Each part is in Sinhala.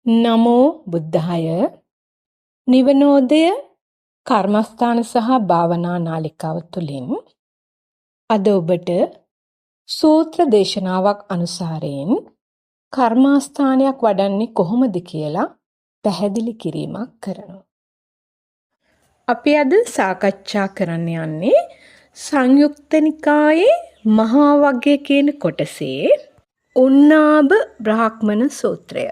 නමෝ බුද්ධාය. නිවනෝදය කර්මස්ථාන සහ භාවනා නාලිකාව තුළින් අද ඔබට සූත්‍ර දේශනාවක් අනුසාරයෙන් කර්මස්ථානයක් වඩන්නේ කොහොමද කියලා පැහැදිලි කිරීමක් කරනවා. අපි අද සාකච්ඡා කරන්න යන්නේ සංයුක්ත නිකායේ මහා වග්ගය කියන කොටසේ උන්නාභ බ්‍රාහ්මණ සූත්‍රය.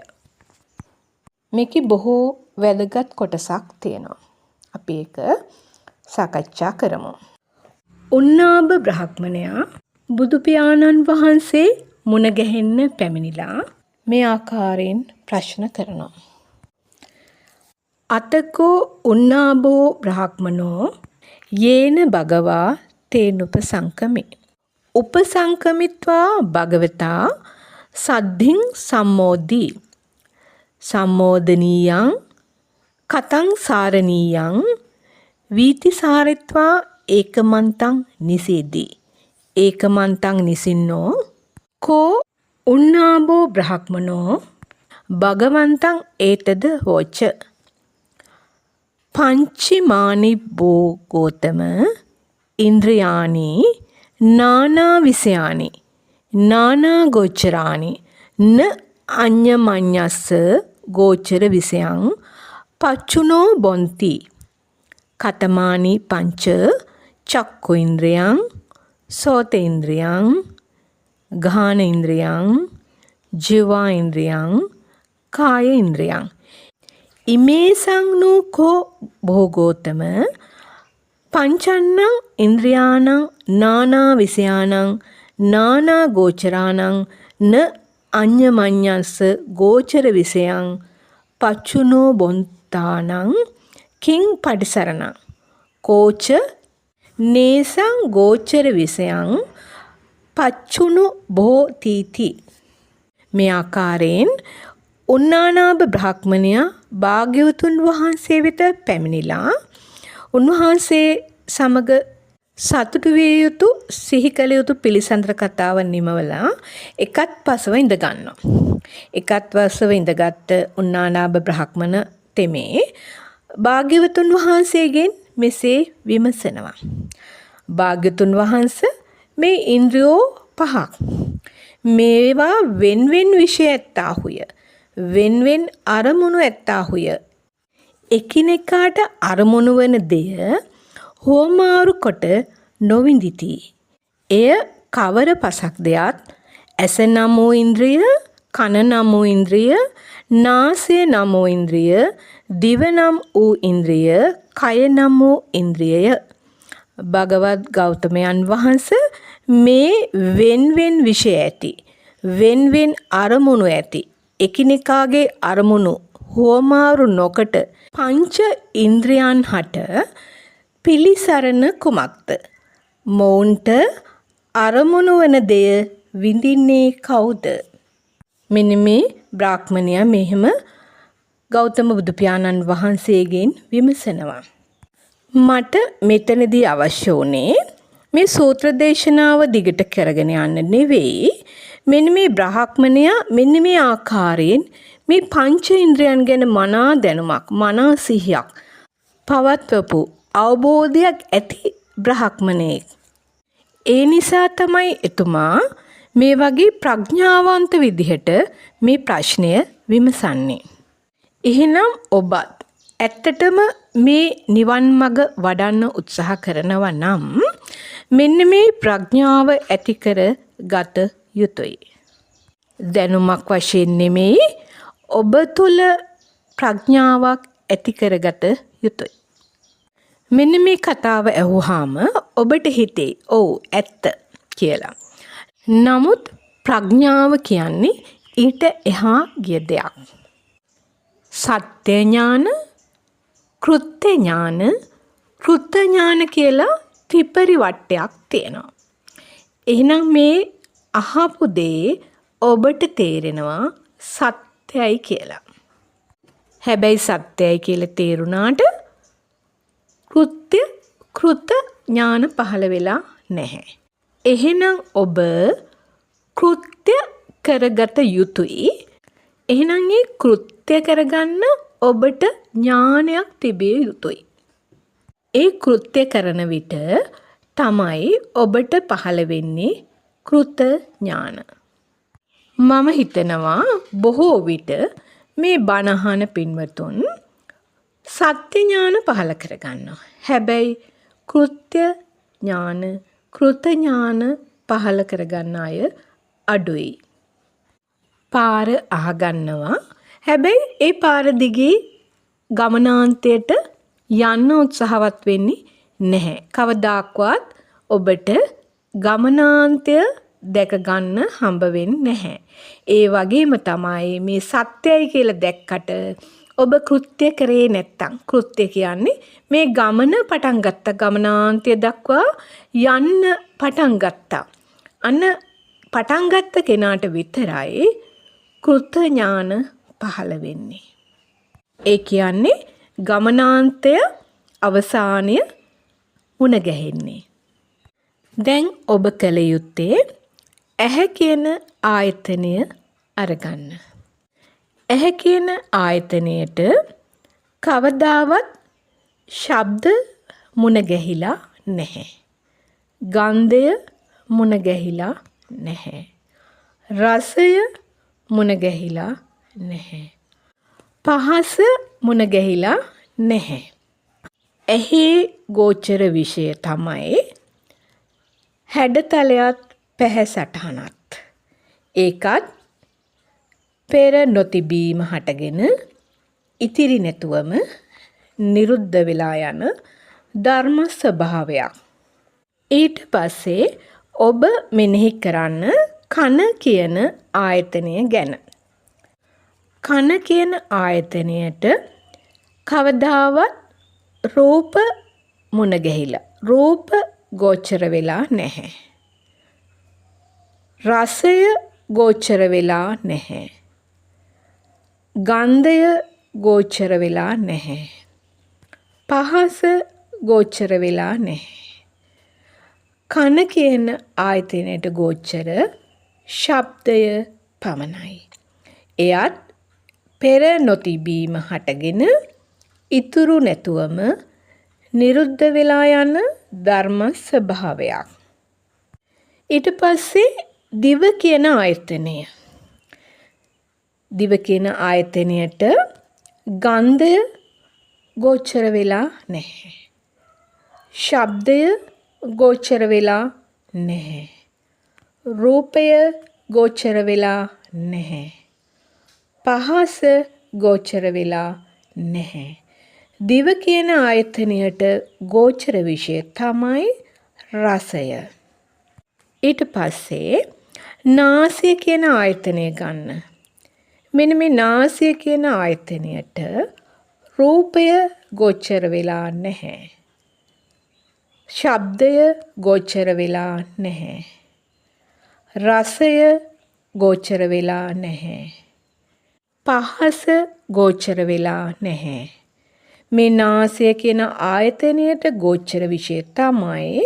මේකේ බොහෝ වැදගත් කොටසක් තියෙනවා. අපි ඒක සාකච්ඡා කරමු. උන්නාභ බ්‍රාහ්මණයා බුදු පියාණන් වහන්සේ මුණ ගැහෙන්න පැමිණිලා මේ ආකාරයෙන් ප්‍රශ්න කරනවා. අතකෝ උන්නාභෝ බ්‍රාහ්මනෝ යේන භගවා තේනුපසංකමේ උපසංකමිත්වා භගවතා සද්ධින් සම්මෝදී සම්මෝදනීයං කතං සාරණීයං වීතිසාරිත්වා ඒකමන්තං නිසේදී ඒකමන්තං නිසින්නෝ කෝ උන්නාභෝ බ්‍රාහ්මනෝ භගවන්තං ඒතද හෝච පංචමානි බෝ ගෝතම ඉන්ද්‍රියානි නානා විසයානි නානා ගෝචරානි න අඤ්ඤමඤ්ඤස්ස ගෝචර විසයං පච්චුනෝ බොන්ති කතමානි පංච චක්ඛු ඉන්ද්‍රයං සෝත ඉන්ද්‍රයං ගාහන ඉන්ද්‍රයං ජීවා ඉන්ද්‍රයං කාය ඉන්ද්‍රයං ඉමේසං නූකෝ භෝගෝතම පංචන්නං ඉන්ද්‍රයාණං නානා විසයාණං නානා ගෝචරාණං න අඤ්ඤමඤ්ඤස්ස ගෝචර විසයං පච්චුනෝ බොන්තානං කිං පටිසරණං කෝච නේසං ගෝචර විසයං පච්චුනු භෝතිති. මේ ආකාරයෙන් උන්නාභ බ්‍රාහ්මණයා භාග්‍යවතුන් වහන්සේ වෙත පැමිණිලා උන්වහන්සේ සමග සතුටු විය යුතු සිහි කළ යුතු පිළිසඳර කතාව නිමවලා එකත් පසව ඉඳ ගන්නවා. එකත් පසව ඉඳගත් උන්නාභ බ්‍රාහ්මණ තෙමේ භාග්‍යවතුන් වහන්සේගෙන් මෙසේ විමසනවා. භාග්‍යවතුන් වහන්සේ මේ ඉන්ද්‍රියෝ පහක් මේවා වෙන්වෙන් විෂය ඇත්තාහුය. වෙන්වෙන් අරමුණු ඇත්තාහුය. එකිනෙකාට අරමුණු වන දෙය හෝමාරු කොට නොවිඳිති. එය කවර පසක් දෙයත් ඇස නම් වූ ඉන්ද්‍රිය, කන නම් වූ ඉන්ද්‍රිය, නාසය නම් වූ ඉන්ද්‍රිය, දිව නම් වූ ඉන්ද්‍රිය, කය නම් වූ ඉන්ද්‍රියය. භගවත් ගෞතමයන් වහන්සේ මේ වෙන්වෙන් විෂය ඇති, වෙන්වෙන් අරමුණු ඇති, එකිනෙකාගේ අරමුණු හෝමාරු නොකොට පංච ඉන්ද්‍රියන් හට පිළිසරණ කුමක්ද? මොවුන්ට අරමුණු වන දෙය විඳින්නේ කවුද? මෙන්න මේ බ්‍රාහ්මණයා මෙහෙම ගෞතම බුදු පියාණන් වහන්සේගෙන් විමසනවා. මට මෙතනදී අවශ්‍ය වුණේ මේ සූත්‍ර දේශනාව දිගට කරගෙන යන්න නෙවෙයි. මෙන්න මේ බ්‍රාහ්මණයා මෙන්න මේ ආකාරයෙන් මේ පංච ඉන්ද්‍රයන් ගැන මනා දැනුමක්, මනා සිහියක් පවත්වපු අවබෝධයක් ඇති බ්‍රාහ්මණයෙක්. ඒ නිසා තමයි එතුමා මේ වගේ ප්‍රඥාවන්ත විදිහට මේ ප්‍රශ්නය විමසන්නේ. එහෙනම් ඔබත් ඇත්තටම මේ නිවන් මඟ වඩන්න උත්සාහ කරනවා නම් මෙන්න මේ ප්‍රඥාව ඇති කර ගත යුතුයි. දැනුමක් වශයෙන් නෙමෙයි, ඔබ තුළ ප්‍රඥාවක් ඇති කරගත යුතුයි. මෙන්න මේ කතාව ඇහුවාම ඔබට හිතේ ඔව් ඇත්ත කියලා. නමුත් ප්‍රඥාව කියන්නේ ඊට එහා ගිය දෙයක්. සත්‍ය ඥාන, කෘත්‍ය ඥාන, කෘත්‍ය ඥාන කියලා ත්‍රිපරිවට්ටයක් තියෙනවා. එහෙනම් මේ අහපු දේ ඔබට තේරෙනවා සත්‍යයි කියලා. හැබැයි සත්‍යයි කියලා තේරුණාට කෘත්‍ය ඥාන පහළ වෙලා නැහැ. එහෙනම් ඔබ කෘත්‍ය කරගත යුතුයි එහෙනම් ඒ කෘත්‍ය කරගන්න ඔබට ඥානයක් තිබිය යුතුයි. ඒ කෘත්‍ය කරන විට තමයි ඔබට පහළ වෙන්නේ කෘත ඥාන. මම හිතනවා බොහෝ විට මේ බණ අහන පින්වතුන් සත්‍ය ඥාන පහළ කරගන්නවා. හැබැයි කෘත්‍ය ඥාන, කෘත ඥාන පහළ කරගන්න අය අඩුයි. පාර අහගන්නවා. හැබැයි ඒ පාර දිගේ ගමනාන්තයට යන්න උත්සාහවත් වෙන්නේ නැහැ. කවදාක්වත් ඔබට ගමනාන්තය දැක ගන්න හම්බ වෙන්නේ නැහැ. ඒ වගේම තමයි මේ සත්‍යයි කියලා දැක්කට ඔබ කෘත්‍ය කරේ නැත්තම්, කෘත්‍ය කියන්නේ මේ ගමන පටන් ගත්තා, ගමනාන්තය දක්වා යන්න පටන් ගත්තා. අන්න පටන් ගත්ත කෙනාට විතරයි කෘත ඥාන පහළ වෙන්නේ. ඒ කියන්නේ ගමනාන්තය අවසානය මුණ ගැහෙන්නේ. දැන් ඔබ කළ යුත්තේ ඇහැ කියන ආයතනය අරගන්න. ඇහැ කියන ආයතනයට කවදාවත් ශබ්ද මුණ ගැහිලා නැහැ. ගන්ධය මුණ ගැහිලා නැහැ. රසය මුණ ගැහිලා නැහැ. පහස මුණ ගැහිලා නැහැ. ඇහි ගෝචර විෂය තමයි හැඩතලයත් පැහැසටහනත්. ඒකත් පෙර නොතිබීම හටගෙන ඉතිරි නැතුවම නිරුද්ධ වෙලා යන ධර්ම ස්වභාවයක්. ඊට පස්සේ ඔබ මෙනෙහි කරන්න කන කියන ආයතනය ගැන. කන කියන ආයතනයට කවදාවත් රූප මුණ ගැහිලා, රූප ගෝචර වෙලා නැහැ. රසය ගෝචර වෙලා නැහැ. ගන්ධය ගෝචර වෙලා නැහැ. පහස ගෝචර වෙලා නැහැ. කන කියන ආයතනයට ගෝචර ශබ්දය පමණයි. එයත් පෙර නොතිබීම හටගෙන ඉතුරු නැතුවම නිරුද්ධ වෙලා යන ධර්ම ස්වභාවයක්. ඊට පස්සේ දිව කියන ආයතනය. දිව කියන ආයතනයට ගන්ධය ගෝචර වෙලා නැහැ. ශබ්දය ගෝචර වෙලා නැහැ. රූපය ගෝචර වෙලා නැහැ. පහස ගෝචර වෙලා නැහැ. දිව කියන ආයතනයට ගෝචර විෂය තමයි රසය. ඊට පස්සේ නාසය කියන ආයතනය ගන්න. මෙන්න මේ නාසය කියන ආයතනයට රූපය ගෝචර වෙලා නැහැ. ශබ්දය ගෝචර වෙලා නැහැ. රසය ගෝචර වෙලා නැහැ. පහස ගෝචර වෙලා නැහැ. මේ නාසය කියන ආයතනයට ගෝචර විෂය තමයි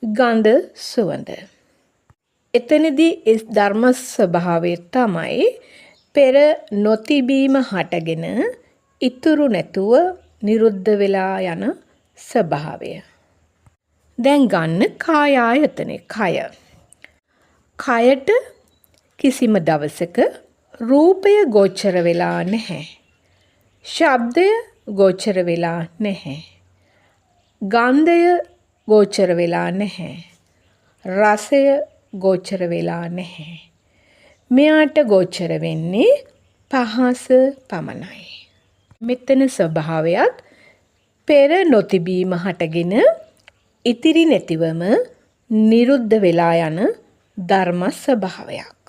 ගන්ධ සුවඳ. එතනදී ඒ ධර්ම ස්වභාවය තමයි පෙර නොතිබීම හටගෙන ඉතුරු නැතුව නිරුද්ධ වෙලා යන ස්වභාවය. දැන් ගන්න කාය ආයතනේ, කය. කයට කිසිම දවසක රූපය ගෝචර වෙලා නැහැ. ශබ්දය ගෝචර වෙලා නැහැ. ගන්ධය ගෝචර වෙලා නැහැ. රසය ගෝචර වෙලා නැහැ. මෙයාට ගෝචර වෙන්නේ පහස පමණයි. මෙතන ස්වභාවයත් පෙර නොතිබීම හටගෙන ඉතිරි නැතිවම නිරුද්ධ වෙලා යන ධර්ම ස්වභාවයක්.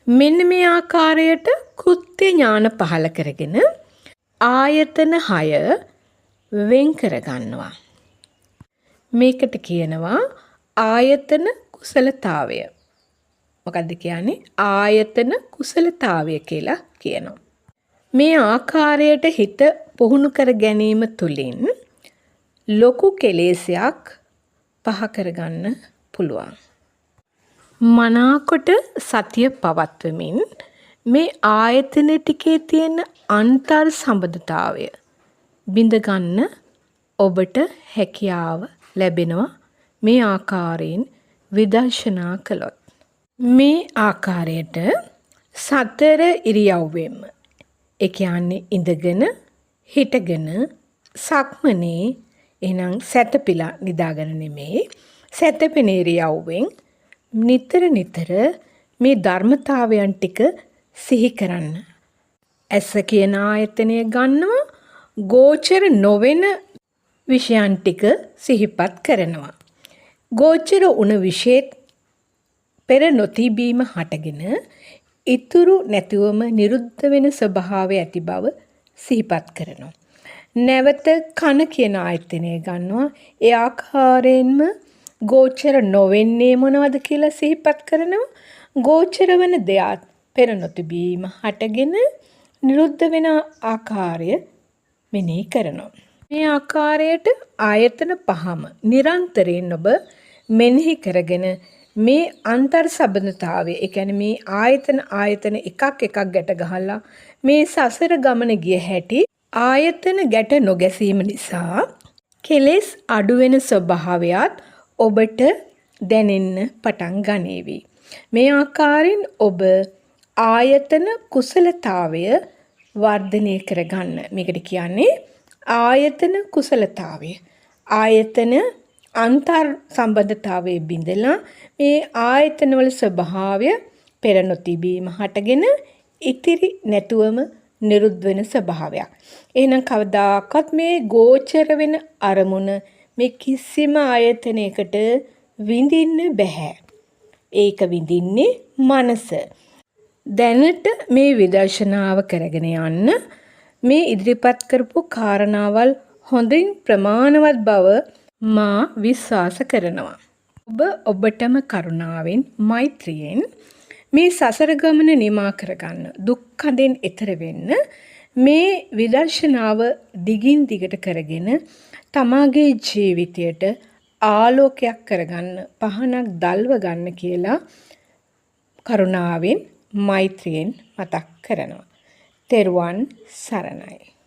මෙන්න මේ ආකාරයට කෘත්‍ය ඥාන පහළ කරගෙන ආයතන 6 වෙන් කරගන්නවා. මේකට කියනවා ආයතන කුසලතාවය. මොකක්ද කියන්නේ? ආයතන කුසලතාවය කියලා කියනවා. මේ ආකාරයට හිත පුහුණු කර ගැනීම තුළින් ලොකු කෙලෙසයක් පහ කරගන්න පුළුවන්. මනාකොට සතිය පවත්වමින් මේ ආයතන ටිකේ තියෙන අන්තර් සම්බන්ධතාවය බිඳ ගන්න ඔබට හැකියාව ලැබෙනවා මේ ආකාරයෙන් විදර්ශනා කළොත්. මේ ආකාරයට සතර ඉරියව්වෙම ඒ කියන්නේ ඉඳගෙන හිටගෙන සක්මනේ එහෙනම් සැතපීලා නිදාගෙන නෙමෙයි සැතපෙන ඉරියව්වෙන් නිතර මේ ධර්මතාවයන් ටික සිහි කරන්න. ඇස කියන ආයතනය ගන්නවා ගෝචර නොවන විෂයන් ටික සිහිපත් කරනවා. ගෝචර වුණ විශේෂ පෙර නොතිබීම හටගෙන ඉතුරු නැතිවම නිරුද්ධ වෙන ස්වභාවය ඇති බව සිහිපත් කරනවා. නැවත කන කියන ආයතනය ගන්නවා. ඒ ආකාරයෙන්ම ගෝචර නොවෙන්නේ මොනවද කියලා සිහිපත් කරනවා. ගෝචර වන දෙයක් පෙර නොතිබීම හටගෙන නිරුද්ධ වෙන ආකාරය මෙනෙහි කරනවා. මේ ආකාරයට ආයතන පහම නිරන්තරයෙන් ඔබ මෙනෙහි කරගෙන මේ අන්තර් සම්බන්ධතාවය ඒ කියන්නේ මේ ආයතන එකක් ගැට ගහලා මේ සසර ගමන ගිය හැටි ආයතන ගැට නොගැසීම නිසා කෙලෙස් අඩු වෙන ස්වභාවයත් ඔබට දැනෙන්න පටන් ගනීවි. මේ ආකාරයෙන් ඔබ ආයතන කුසලතාවය වර්ධනය කරගන්න. මේකට කියන්නේ ආයතන කුසලතාවය. ආයතන අන්තර් සම්බන්ධතාවයේ බිඳලා මේ ආයතනවල ස්වභාවය පෙර නොතිබීම හටගෙන ඉතිරි නැතුවම නිරුද්ධ වෙන ස්වභාවයක්. එහෙනම් කවදාකවත් මේ ගෝචර වෙන අරමුණ මේ කිසිම ආයතනයකට විඳින්න බෑ. ඒක විඳින්නේ මනස. දැනට මේ විදර්ශනාව කරගෙන යන්න මේ ඉදිරිපත් කරපු කාරණාවල් හොඳින් ප්‍රමාණවත් බව මා විශ්වාස කරනවා. ඔබටම කරුණාවෙන් මෛත්‍රියෙන් මේ සසර ගමන නිමා කරගන්න දුක් කඳෙන් එතර වෙන්න මේ විදර්ශනාව දිගින් දිගට කරගෙන තමාගේ ජීවිතයට ආලෝකයක් කරගන්න පහනක් දල්ව ගන්න කියලා කරුණාවෙන් මෛත්‍රියෙන් මතක් කරනවා. තෙරුවන් සරණයි.